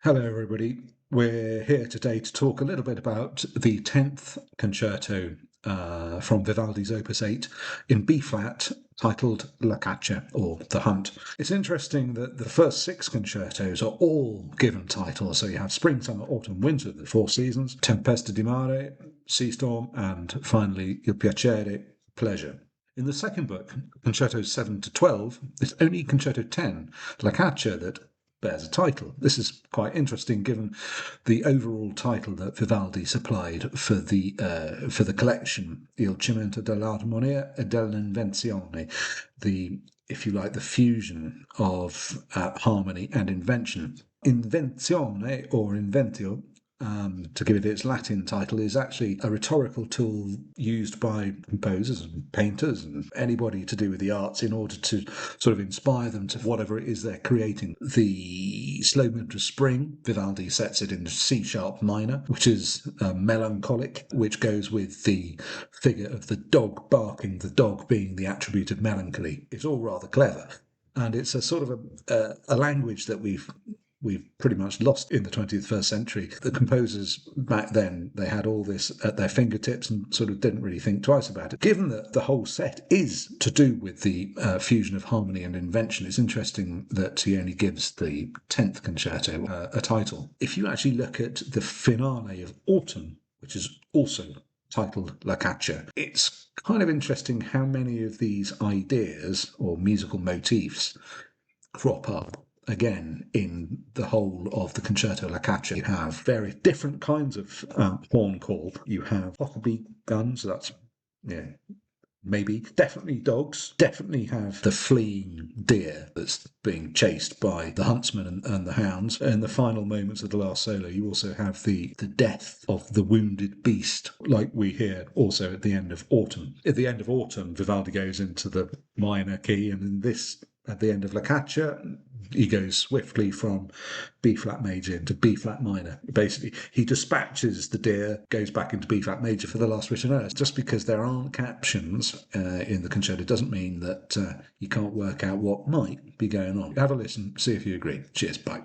Hello, everybody. We're here today to talk a little bit about the 10th concerto from Vivaldi's Opus 8 in B flat, titled La Caccia, or The Hunt. It's interesting that the first 6 concertos are all given titles. So you have Spring, Summer, Autumn, Winter, the 4 seasons, Tempesta di Mare, Sea Storm, and finally Il Piacere, Pleasure. In the second book, Concertos 7 to 12, it's only Concerto 10, La Caccia, that bears a title. This is quite interesting given the overall title that Vivaldi supplied for the collection, Il cimento dell'armonia e dell'invenzione, if you like, the fusion of harmony and invention. Invenzione, or inventio, to give it its Latin title, is actually a rhetorical tool used by composers and painters and anybody to do with the arts in order to sort of inspire them to whatever it is they're creating. The slow movement of Spring, Vivaldi sets it in C sharp minor, which is melancholic, which goes with the figure of the dog barking, the dog being the attribute of melancholy. It's all rather clever. And it's a sort of a language that we've pretty much lost in the 21st century. The composers back then, they had all this at their fingertips and sort of didn't really think twice about it. Given that the whole set is to do with the fusion of harmony and invention, it's interesting that he only gives the 10th concerto a title. If you actually look at the finale of Autumn, which is also titled La Caccia, it's kind of interesting how many of these ideas or musical motifs crop up again in the whole of the Concerto La Caccia. You have very different kinds of horn call. You have possibly guns, that's, maybe, definitely dogs, definitely have the fleeing deer that's being chased by the huntsman and the hounds. In the final moments of the last solo, you also have the death of the wounded beast, like we hear also at the end of Autumn. At the end of Autumn, Vivaldi goes into the minor key, and in this, at the end of La Caccia, he goes swiftly from B flat major into B flat minor. Basically, he dispatches the deer, goes back into B flat major for the last ritornello. Just because there aren't captions in the concerto doesn't mean that you can't work out what might be going on. Have a listen, see if you agree. Cheers, bye.